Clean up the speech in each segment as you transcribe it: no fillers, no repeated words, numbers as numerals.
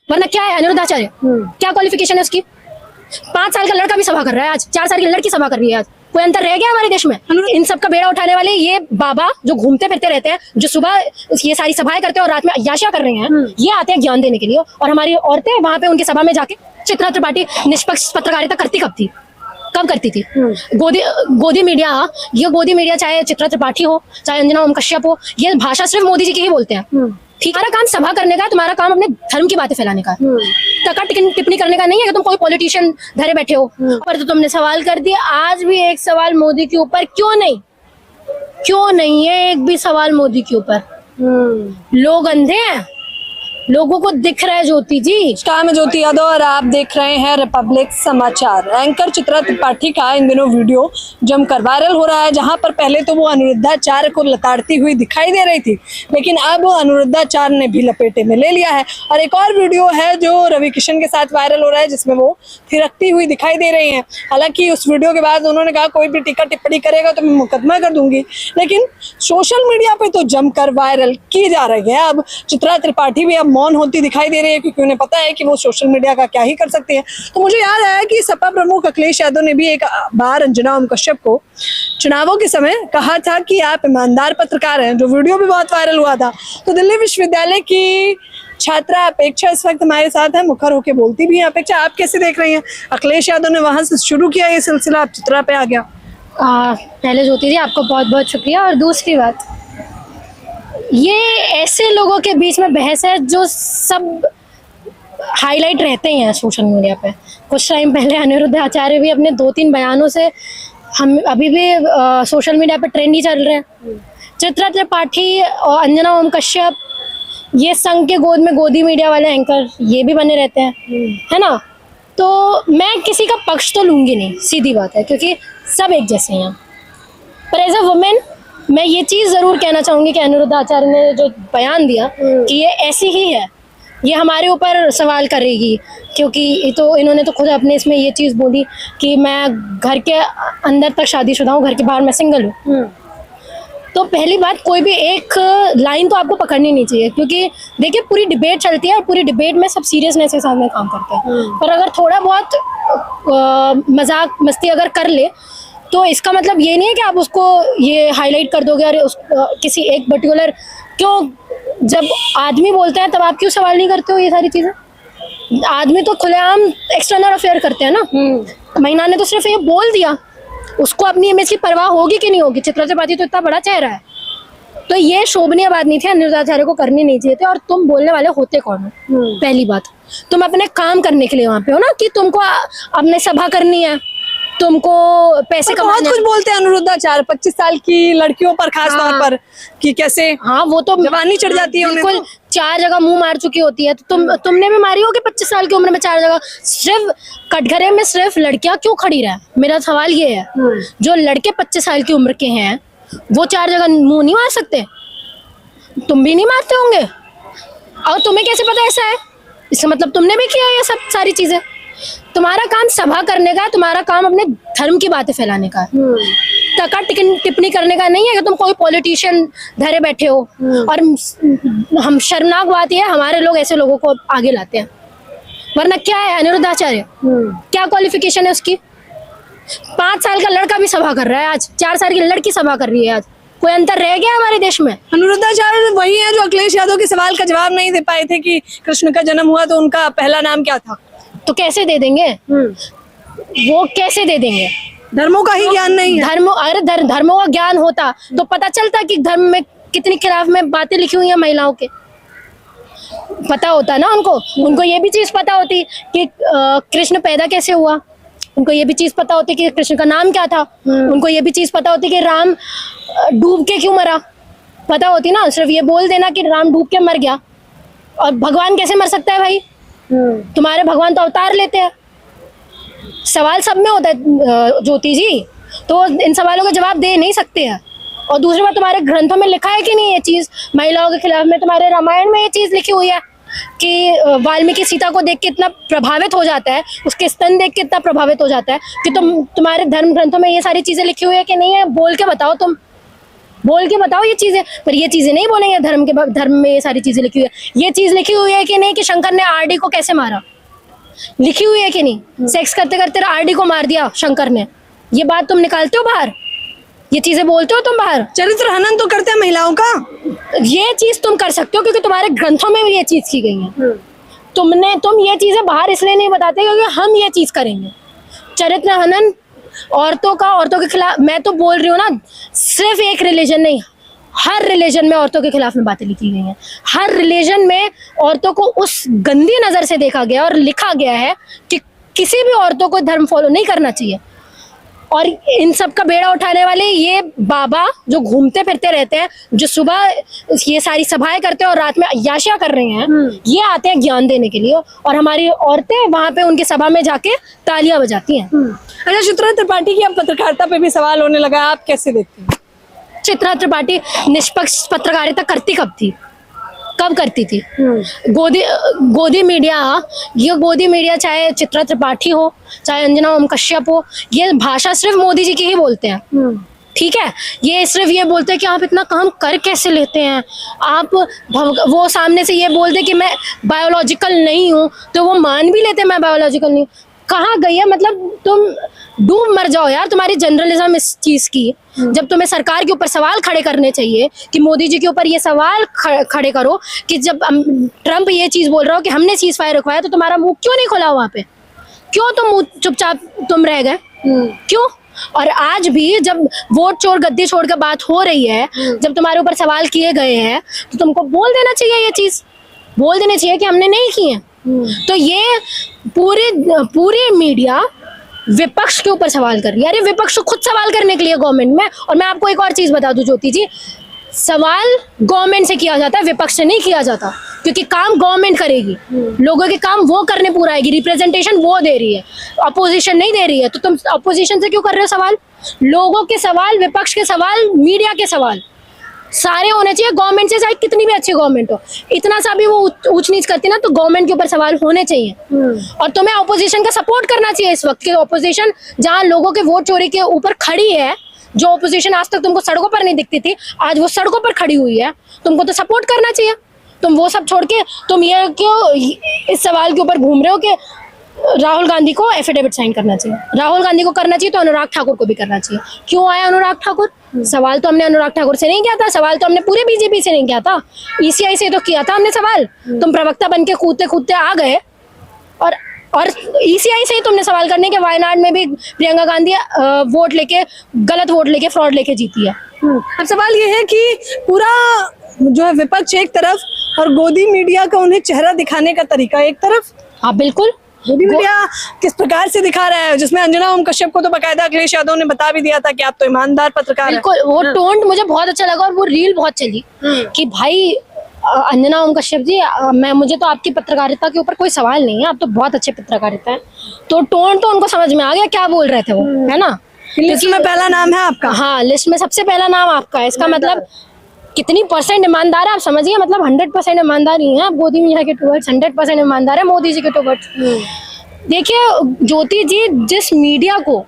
वरना क्या है अनिरुद्ध आचार्य, क्या क्वालिफिकेशन है उसकी? 5 साल का लड़का भी सभा कर रहा है आज, 4 साल की लड़की सभा कर रही है आज। कोई अंतर रह गया हमारे देश में? इन सब का बेड़ा उठाने वाले ये बाबा जो घूमते फिरते रहते हैं, जो सुबह ये सारी सभाएं करते हैं और रात में अय्याशियां कर रहे हैं, ये आते हैं ज्ञान देने के लिए। और हमारी औरतें वहां पे उनकी सभा में जाके चित्रा त्रिपाठी निष्पक्ष पत्रकारिता करती कब थी? कब करती थी? गोदी मीडिया, ये गोदी मीडिया चाहे चित्रा त्रिपाठी हो, चाहे अंजना ओम कश्यप हो, ये भाषा सिर्फ मोदी जी की ही बोलते हैं। ठीक, हमारा काम सभा करने का, तुम्हारा काम अपने धर्म की बातें फैलाने का, टका टिप्पणी करने का नहीं है कि तुम कोई पॉलिटिशियन धरे बैठे हो। पर तो तुमने सवाल कर दिया, आज भी एक सवाल मोदी के ऊपर क्यों नहीं है एक भी सवाल मोदी के ऊपर? लोग अंधे हैं, लोगों को दिख रहा है। ज्योति जी, नमस्कार, मैं ज्योति यादव और आप देख रहे हैं रिपब्लिक समाचार। एंकर चित्रा त्रिपाठी का इन दिनों वीडियो जमकर वायरल हो रहा है, जहां पर पहले तो वो अनुरुद्धाचार्य को लताड़ती हुई दिखाई दे रही थी, लेकिन अब अनुरुद्धाचार्य ने भी लपेटे में ले लिया है। और एक और वीडियो है जो रवि किशन के साथ वायरल हो रहा है, जिसमें वो थिरकती हुई दिखाई दे रही हैं। हालांकि उस वीडियो के बाद उन्होंने कहा कोई भी टीका टिप्पणी करेगा तो मैं मुकदमा कर दूंगी, लेकिन सोशल मीडिया पे तो जमकर वायरल की जा रही है। अब चित्रा त्रिपाठी भी अब मौन होती दिखाई दे रही है, क्योंकि उन्हें पता है कि वो सोशल मीडिया का क्या ही कर सकते हैं। तो मुझे याद आया कि सपा प्रमुख अखिलेश यादव ने भी एक बार अंजना ओम कश्यप को चुनावों के समय कहा था कि आप ईमानदार पत्रकार हैं, जो वीडियो भी बहुत वायरल हुआ था। तो दिल्ली विश्वविद्यालय की छात्रा अपेक्षा इस वक्त हमारे साथ है, मुखर होकर बोलती भी है। अपेक्षा, आप कैसे देख रही हैं? अखिलेश यादव ने वहां से शुरू किया ये सिलसिला, अब चित्रा पे आ गया। पहले ज्योति जी आपको बहुत बहुत शुक्रिया। और दूसरी बात, ये ऐसे लोगों के बीच में बहस है जो सब हाईलाइट रहते हैं सोशल मीडिया पे। कुछ टाइम पहले अनिरुद्ध आचार्य भी अपने 2-3 बयानों से हम अभी भी सोशल मीडिया पे ट्रेंड ही चल रहे हैं। चित्रा त्रिपाठी और अंजना ओम कश्यप, ये संघ के गोद में गोदी मीडिया वाले एंकर ये भी बने रहते हैं, है ना? तो मैं किसी का पक्ष तो लूंगी नहीं, सीधी बात है, क्योंकि सब एक जैसे हैं। पर एज अ वुमेन मैं ये चीज़ ज़रूर कहना चाहूँगी कि अनिरुद्ध आचार्य ने जो बयान दिया कि ये ऐसी ही है, ये हमारे ऊपर सवाल करेगी, क्योंकि तो इन्होंने तो खुद अपने इसमें ये चीज़ बोली कि मैं घर के अंदर तक शादीशुदा हूँ, घर के बाहर मैं सिंगल हूँ। तो पहली बात, कोई भी एक लाइन तो आपको पकड़नी नहीं चाहिए, क्योंकि देखिए पूरी डिबेट चलती है और पूरी डिबेट में सब सीरियसनेस के साथ में काम करते हैं। पर अगर थोड़ा बहुत मजाक मस्ती अगर कर ले तो इसका मतलब ये नहीं है कि आप उसको ये हाईलाइट कर दोगे और किसी एक पर्टिकुलर, क्यों जब आदमी बोलते हैं तब आप क्यों सवाल नहीं करते हो ये सारी चीजें? आदमी तो खुलेआम एक्सटर्नल अफेयर करते हैं ना। महिला ने तो सिर्फ ये बोल दिया, उसको अपनी इमेज की परवाह होगी कि नहीं होगी? चित्रा त्रिपाठी तो इतना बड़ा चेहरा है, तो ये शोभनीय बात नहीं थी, अनिरुद्ध आचार्य को करनी नहीं चाहिए थी। और तुम बोलने वाले होते कौन हो? पहली बात, तुम अपने काम करने के लिए वहां पे हो ना, कि तुमको अपने सभा करनी है, तुमको पैसे कमाने। बहुत कुछ बोलते हैं अनिरुद्धाचार्य 25 साल की लड़कियों पर, खास तौर पर, कि कैसे वो तो जवानी चढ़ जाती है उन्हें, बिल्कुल 4 जगह मुंह मार चुकी होती है। तो तुमने भी मारी होगी 25 साल की उम्र में 4 जगह। सिर्फ कटघरे में सिर्फ लड़कियां क्यों खड़ी रहे? मेरा सवाल ये है, जो लड़के 25 साल की उम्र के हैं वो 4 जगह मुंह नहीं मार सकते? तुम भी नहीं मारते होंगे, और तुम्हें कैसे पता ऐसा है? इसका मतलब तुमने भी किया ये सब सारी चीजें। तुम्हारा काम सभा करने का, तुम्हारा काम अपने धर्म की बातें फैलाने का है, टका टिप्पणी करने का नहीं है कि तुम कोई पॉलिटिशियन धरे बैठे हो। और हम शर्मनाक बात यह है, हमारे लोग ऐसे लोगों को आगे लाते हैं। वरना क्या है अनिरुद्ध आचार्य, क्या क्वालिफिकेशन है उसकी? 5 साल का लड़का भी सभा कर रहा है आज, 4 साल की लड़की सभा कर रही है आज। कोई अंतर रह गया हमारे देश में? अनुरुद्धाचार्य वही है जो अखिलेश यादव के सवाल का जवाब नहीं दे पाए थे कि कृष्ण का जन्म हुआ तो उनका पहला नाम क्या था। तो कैसे दे देंगे? वो कैसे दे देंगे? धर्मों का ही ज्ञान नहीं है। अरे धर्मों का ज्ञान होता तो पता चलता कि धर्म में कितनी खिलाफ में बातें लिखी हुई हैं महिलाओं के, पता होता ना उनको ये भी चीज पता होती कि कृष्ण पैदा कैसे हुआ, उनको ये भी चीज पता होती कि कृष्ण का नाम क्या था, उनको ये भी चीज पता होती कि राम डूब के क्यों मरा, पता होती ना। सिर्फ ये बोल देना कि राम डूब के मर गया, और भगवान कैसे मर सकता है भाई? तुम्हारे भगवान तो अवतार लेते हैं। सवाल सब में होता है ज्योति जी, तो इन सवालों का जवाब दे नहीं सकते हैं। और दूसरी बात, तुम्हारे ग्रंथों में लिखा है कि नहीं ये चीज महिलाओं के खिलाफ में? तुम्हारे रामायण में ये चीज लिखी हुई है कि वाल्मीकि सीता को देख के इतना प्रभावित हो जाता है, उसके स्तन देख के इतना प्रभावित हो जाता है कि तुम्हारे धर्म ग्रंथों में ये सारी चीजें लिखी हुई है कि नहीं है? बोल के बताओ तुम। बोल के बताओ ये चीजें, पर ये चीजें नहीं बोलेंगे। धर्म में ये सारी चीजें लिखी हुई है। ये चीज लिखी हुई है कि नहीं कि शंकर ने आरडी को कैसे मारा, लिखी हुई है कि नहीं? सेक्स करते करते आरडी को मार दिया शंकर ने, ये बात तुम निकालते हो बाहर? ये चीजें बोलते हो तुम बाहर? चरित्र हनन तो करते हैं महिलाओं का, ये चीज तुम कर सकते हो क्योंकि तुम्हारे ग्रंथों में भी ये चीज की गई है। तुम ये चीजें बाहर इसलिए नहीं बताते क्योंकि हम ये चीज करेंगे। चरित्र हनन औरतों के खिलाफ, मैं तो बोल रही हूँ ना, सिर्फ एक रिलीजन नहीं, हर रिलीजन में औरतों के खिलाफ में बातें लिखी गई हैं। हर रिलीजन में औरतों को उस गंदी नजर से देखा गया और लिखा गया है कि किसी भी औरतों को धर्म फॉलो नहीं करना चाहिए। और इन सब का बेड़ा उठाने वाले ये बाबा जो घूमते फिरते रहते हैं, जो सुबह ये सारी सभाएं करते हैं और रात में अय्याशियां कर रहे हैं, ये आते हैं ज्ञान देने के लिए और हमारी औरतें वहां पे उनकी सभा में जाके तालियां बजाती हैं। अच्छा, चित्रा त्रिपाठी की अब पत्रकारिता पे भी सवाल होने लगा, आप कैसे देखते हैं? चित्रा त्रिपाठी निष्पक्ष पत्रकारिता करती कब थी, कब करती थी? गोदी मीडिया चाहे चित्रा त्रिपाठी हो, चाहे अंजना ओम कश्यप हो, ये भाषा सिर्फ मोदी जी की ही बोलते हैं। ठीक है, ये सिर्फ ये बोलते हैं कि आप इतना काम कर कैसे लेते हैं आप। वो सामने से ये बोलते कि मैं बायोलॉजिकल नहीं हूँ, तो वो मान भी लेते मैं बायोलॉजिकल नहीं हूँ। कहाँ गई है, मतलब तुम डूब मर जाओ यार, तुम्हारी जर्नलिज्म इस चीज की। जब तुम्हें सरकार के ऊपर सवाल खड़े करने चाहिए कि मोदी जी के ऊपर ये सवाल खड़े करो कि जब ट्रम्प ये चीज बोल रहा हो कि हमने सीज फायर रखवाया, तो तुम्हारा मुंह क्यों नहीं खुला वहां पे? क्यों तुम चुपचाप तुम रह गए? क्यों? और आज भी जब वोट चोर गद्दी छोड़ कर बात हो रही है, जब तुम्हारे ऊपर सवाल किए गए हैं, तो तुमको बोल देना चाहिए, ये चीज बोल देना चाहिए कि हमने नहीं किए। तो ये पूरी मीडिया विपक्ष के ऊपर सवाल कर रही है। अरे विपक्ष को खुद सवाल करने के लिए गवर्नमेंट में। और मैं आपको एक और चीज बता दूं ज्योति जी, सवाल गवर्नमेंट से किया जाता है, विपक्ष से नहीं किया जाता, क्योंकि काम गवर्नमेंट करेगी, लोगों के काम वो करने पूरा आएगी, रिप्रेजेंटेशन वो दे रही है, अपोजिशन नहीं दे रही है। तो तुम अपोजिशन से क्यों कर रहे हो सवाल? लोगों के सवाल, विपक्ष के सवाल, मीडिया के सवाल सारे होने चाहिए। गवर्नमेंट से चाहे कितनी भी अच्छी गवर्नमेंट हो, इतना सा भी वो ऊंच नीच करती ना, तो गवर्नमेंट के ऊपर सवाल होने चाहिए। और तुम्हें ऑपोजिशन का सपोर्ट करना चाहिए इस वक्त की ऑपोजिशन, जहां लोगों के वोट चोरी के ऊपर खड़ी है। जो ऑपोजिशन आज तक तुमको सड़कों पर नहीं दिखती थी, आज वो सड़कों पर खड़ी हुई है, तुमको तो सपोर्ट करना चाहिए। तुम वो सब छोड़ के तुम ये क्यों इस सवाल के ऊपर घूम रहे हो कि राहुल गांधी को एफिडेविट साइन करना चाहिए? राहुल गांधी को करना चाहिए तो अनुराग ठाकुर को भी करना चाहिए। क्यों आया अनुराग ठाकुर? सवाल तो हमने अनुराग ठाकुर से नहीं किया था, सवाल तो हमने पूरे बीजेपी से नहीं किया था, ईसीआई से तो किया था हमने सवाल। तुम प्रवक्ता बन के कूदते कूदते आ गए और ईसीआई से ही तुमने सवाल करने के वायनाड में भी प्रियंका गांधी गलत वोट लेके फ्रॉड लेके जीती है। अब सवाल ये है कि पूरा जो है विपक्ष एक तरफ और गोदी मीडिया का उन्हें चेहरा दिखाने का तरीका एक तरफ। हाँ बिल्कुल, गोदी मीडिया किस प्रकार से दिखा रहा है, जिसमें अंजना ओम कश्यप को तो बकायदा अखिलेश यादव ने बता भी दिया था कि आप तो ईमानदार पत्रकार हैं। बिल्कुल, वो टोन मुझे बहुत अच्छा लगा और वो रील बहुत चली कि भाई अंजना ओम कश्यप जी, मुझे तो आपकी पत्रकारिता के ऊपर कोई सवाल नहीं है, आप तो बहुत अच्छे पत्रकारिता है। तो टोन तो उनको समझ में आ गया क्या बोल रहे थे वो, है ना? लिस्ट में पहला नाम है आपका। हाँ, लिस्ट में सबसे पहला नाम आपका है। इसका मतलब कितनी परसेंट ईमानदार है आप समझिए, मतलब 100% ईमानदार नहीं है आप गोदी मीडिया के टुवर्ड्स, 100% ईमानदार है मोदी जी के टुवर्ड्स। देखिए ज्योति जी, जिस मीडिया को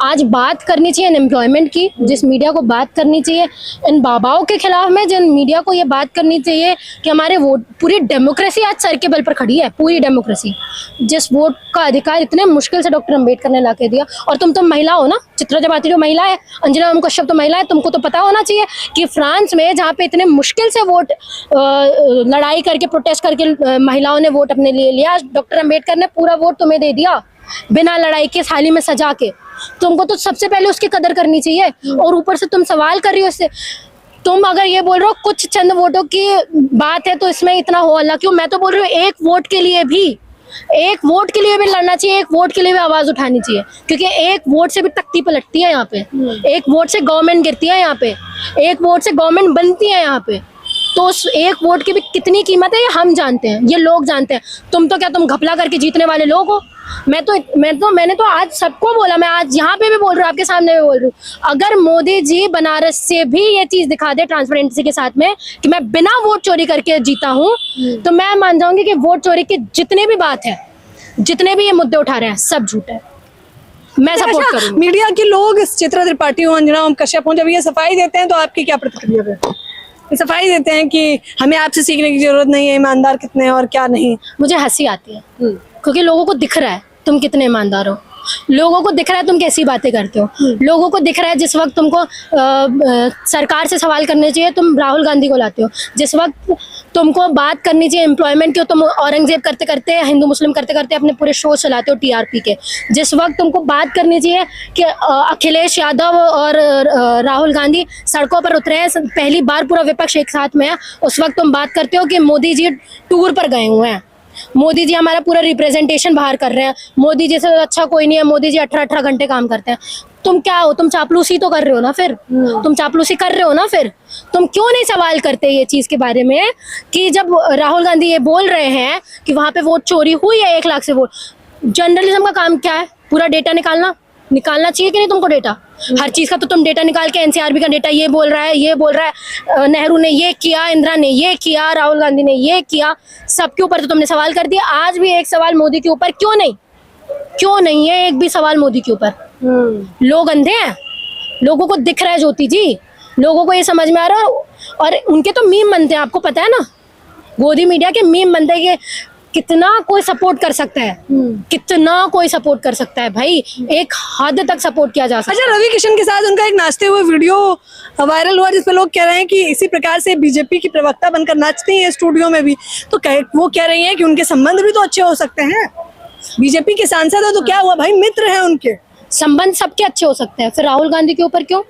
आज बात करनी चाहिए अनएम्प्लॉयमेंट की, जिस मीडिया को बात करनी चाहिए इन बाबाओं के खिलाफ में, जिन मीडिया को ये बात करनी चाहिए कि हमारे वोट, पूरी डेमोक्रेसी आज सर के बल पर खड़ी है, पूरी डेमोक्रेसी। जिस वोट का अधिकार इतने मुश्किल से डॉक्टर अम्बेडकर ने लाके दिया, और तुम महिला हो ना, चित्रा त्रिपाठी तो महिला है, अंजना ओम कश्यप तो महिला है, तुमको तो पता होना चाहिए कि फ्रांस में जहाँ पे इतने मुश्किल से वोट लड़ाई करके, प्रोटेस्ट करके महिलाओं ने वोट अपने लिए लिया, डॉक्टर अम्बेडकर ने पूरा वोट तुम्हें दे दिया बिना लड़ाई के, थाली में सजा के। तुमको तो सबसे पहले उसकी कदर करनी चाहिए, और ऊपर से तुम सवाल कर रही हो इससे। तुम अगर ये बोल रहे हो कुछ चंद वोटों की बात है तो इसमें इतना हो हल्ला क्यों? मैं तो बोल रही हूँ एक वोट के लिए भी लड़ना चाहिए, एक वोट के लिए भी आवाज उठानी चाहिए, क्योंकि एक वोट से भी तख्ती पलटती है यहाँ पे, एक वोट से गवर्नमेंट गिरती है यहाँ पे, एक वोट से गवर्नमेंट बनती है यहाँ पे। तो उस एक वोट की भी कितनी कीमत है ये हम जानते हैं, ये लोग जानते हैं। तुम घपला करके जीतने वाले लोग हो। मैंने तो आज सबको बोला, मैं आज यहाँ पे भी बोल रही हूँ, आपके सामने भी बोल रही हूँ, अगर मोदी जी बनारस से भी ये चीज दिखा दे ट्रांसपेरेंसी के साथ में कि मैं बिना वोट चोरी करके जीता हूँ, तो मैं मान जाऊंगी कि वोट चोरी की जितने भी बात है, जितने भी ये मुद्दे उठा रहे हैं, सब झूठ है। मैं सपोर्ट करूंगी। मीडिया के लोग इस चित्रा त्रिपाठी हो, अंजना ओम कश्यप हो, जब ये सफाई देते हैं तो आपकी क्या प्रतिक्रिया है? ये सफाई देते हैं कि हमें आपसे सीखने की जरूरत नहीं है, ईमानदार कितने हैं और क्या नहीं। मुझे हंसी आती है क्योंकि लोगों को दिख रहा है तुम कितने ईमानदार हो, लोगों को दिख रहा है तुम कैसी बातें करते हो, लोगों को दिख रहा है जिस वक्त तुमको सरकार से सवाल करने चाहिए तुम राहुल गांधी को लाते हो, जिस वक्त तुमको बात करनी चाहिए एम्प्लॉयमेंट की तुम औरंगजेब करते करते हिंदू मुस्लिम करते करते अपने पूरे शो चलाते हो टीआरपी के, जिस वक्त तुमको बात करनी चाहिए कि अखिलेश यादव और राहुल गांधी सड़कों पर उतरे हैं, पहली बार पूरा विपक्ष एक साथ में है, उस वक्त तुम बात करते हो कि मोदी जी टूर पर गए हुए हैं, मोदी जी हमारा पूरा रिप्रेजेंटेशन बाहर कर रहे हैं, मोदी जी से अच्छा कोई नहीं है, मोदी जी 18-18 घंटे काम करते हैं। तुम क्या हो, तुम चापलूसी तो कर रहे हो ना, फिर तुम चापलूसी कर रहे हो ना, फिर तुम क्यों नहीं सवाल करते ये चीज के बारे में कि जब राहुल गांधी ये बोल रहे हैं कि वहां पे वोट चोरी हुई है 1 लाख से वोट, जर्नलिज्म का काम क्या है? पूरा डेटा निकालना चाहिए कि नहीं तुमको डेटा? हर चीज का तो तुम डेटा निकाल के एनसीआरबी का डेटा ये बोल रहा है नेहरू ने ये किया, इंदिरा ने ये किया, राहुल गांधी ने ये किया, सबके ऊपर तो तुमने सवाल कर दिया। आज भी एक सवाल मोदी के ऊपर क्यों नहीं है? एक भी सवाल मोदी के ऊपर। लोग अंधे हैं, लोगों को दिख रहा है ज्योति जी, लोगों को ये समझ में आ रहा है, और उनके तो मीम बनते हैं, आपको पता है ना, गोदी मीडिया के मीम बनते हैं कि कितना कोई सपोर्ट कर सकता है, कितना कोई सपोर्ट कर सकता है भाई, एक हद तक सपोर्ट किया जा सकता है। अच्छा, रवि किशन के साथ उनका एक नाचते हुए वीडियो वायरल हुआ जिसपे लोग कह रहे हैं कि इसी प्रकार से बीजेपी की प्रवक्ता बनकर नाचती हैं स्टूडियो में भी, तो वो कह रही हैं कि उनके संबंध भी तो अच्छे हो सकते हैं, बीजेपी के सांसद है तो क्या हुआ भाई, मित्र हैं उनके। संबंध सबके अच्छे हो सकते हैं, फिर राहुल गांधी के ऊपर क्यों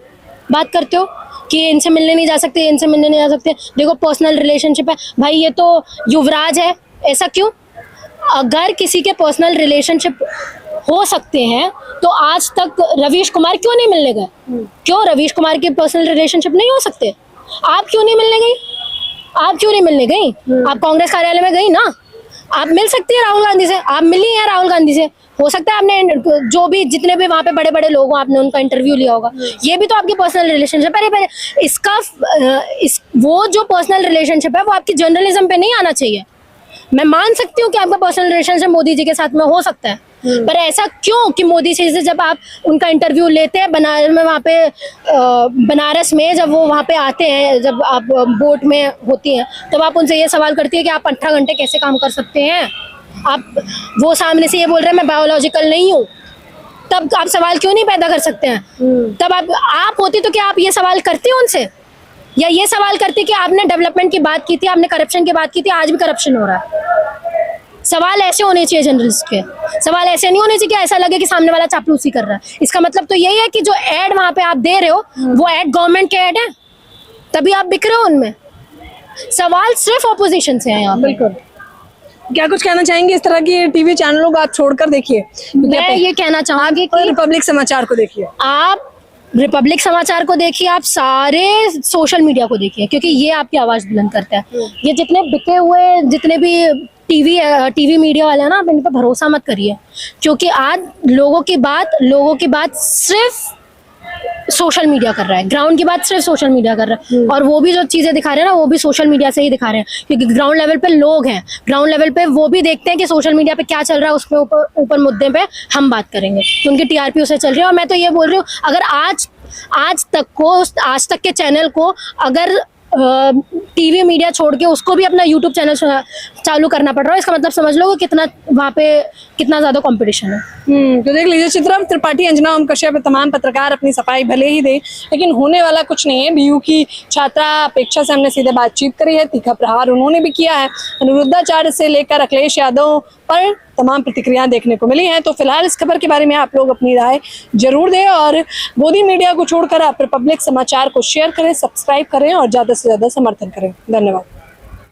बात करते हो कि इनसे मिलने नहीं जा सकते, इनसे मिलने नहीं जा सकते? देखो पर्सनल रिलेशनशिप है भाई, ये तो युवराज है, ऐसा क्यों? अगर किसी के पर्सनल रिलेशनशिप हो सकते हैं तो आज तक रवीश कुमार क्यों नहीं मिलने गए? क्यों रवीश कुमार के पर्सनल रिलेशनशिप नहीं हो सकते? आप क्यों नहीं मिलने गई? आप कांग्रेस कार्यालय में गई ना, आप मिल सकती है राहुल गांधी से, आप मिली हैं राहुल गांधी से, हो सकता है आपने जो भी जितने भी वहाँ पे बड़े बड़े लोग हो आपने उनका इंटरव्यू लिया होगा, ये भी तो आपकी पर्सनल रिलेशनशिप है। अरे इसका वो जो पर्सनल रिलेशनशिप है वो आपकी जर्नलिज्म पे नहीं आना चाहिए। मैं मान सकती हूँ कि आपका पर्सनल रिलेशनशिप मोदी जी के साथ में हो सकता है, पर ऐसा क्यों कि मोदी जी से जब आप उनका इंटरव्यू लेते हैं बनारस में, वहाँ पे बनारस में जब वो वहाँ पे आते हैं, जब आप बोट में होती हैं, तब आप उनसे ये सवाल करती है कि आप 18 घंटे कैसे काम कर सकते हैं? आप वो सामने से ये बोल रहे हैं मैं बायोलॉजिकल नहीं हूँ, तब आप सवाल क्यों नहीं पैदा कर सकते हैं? तब आप होती तो क्या आप ये सवाल करती हो उनसे, या ये सवाल करती कि आपने डेवलपमेंट की बात की थी, आपने करप्शन की बात की थी, आज भी करप्शन हो रहा है? सवाल ऐसे होने चाहिए जर्नलिस्ट के, सवाल ऐसे नहीं होने चाहिए कि ऐसा लगे कि सामने वाला चापलूसी कर रहा है। इसका मतलब तो यही है कि जो एड वहां पे आप दे रहे हो वो एड गवर्नमेंट के एड है, तभी आप बिक रहे हो उनमें। सवाल सिर्फ ऑपोजिशन से है यहाँ पे। बिल्कुल। क्या कुछ कहना चाहेंगे इस तरह की टीवी चैनलों को आप छोड़कर देखिए? मैं ये कहना चाहूंगी कि रिपब्लिक समाचार को देखिए, आप रिपब्लिक समाचार को देखिए, आप सारे सोशल मीडिया को देखिए, क्योंकि ये आपकी आवाज बुलंद करता है। ये जितने बिके हुए जितने भी टीवी मीडिया वाले हैं ना, आप इन पर भरोसा मत करिए, क्योंकि आज लोगों की बात सिर्फ सोशल मीडिया कर रहा है, ग्राउंड की बात सिर्फ सोशल मीडिया कर रहा है, और वो भी जो चीजें दिखा रहे हैं ना वो भी सोशल मीडिया से ही दिखा रहे हैं, क्योंकि ग्राउंड लेवल पे लोग हैं, ग्राउंड लेवल पे वो भी देखते हैं कि सोशल मीडिया पे क्या चल रहा है, उसमें ऊपर मुद्दे पे हम बात करेंगे, तो उनकी टीआरपी उससे चल रही है। और मैं तो ये बोल रही हूँ, अगर आज तक के चैनल को अगर टीवी मीडिया छोड़ के उसको भी अपना यूट्यूब चैनल चालू करना पड़ रहा है, इसका मतलब समझ लो कि वहाँ पे कितना ज्यादा कंपटीशन है। तो देख लीजिए, चित्रा त्रिपाठी, अंजना ओम कश्यप, तमाम पत्रकार अपनी सफाई भले ही दे, लेकिन होने वाला कुछ नहीं है। बीयू की छात्रा अपेक्षा से हमने सीधे बातचीत करी है, तीखा प्रहार उन्होंने भी किया है। अनिरुद्धाचार्य से लेकर अखिलेश यादव पर तमाम प्रतिक्रियाएं देखने को मिली हैं। तो फिलहाल इस खबर के बारे में आप लोग अपनी राय जरूर दें, और गोदी मीडिया को छोड़कर आप रिपब्लिक समाचार को शेयर करें, सब्सक्राइब करें और ज्यादा से ज्यादा समर्थन करें। धन्यवाद।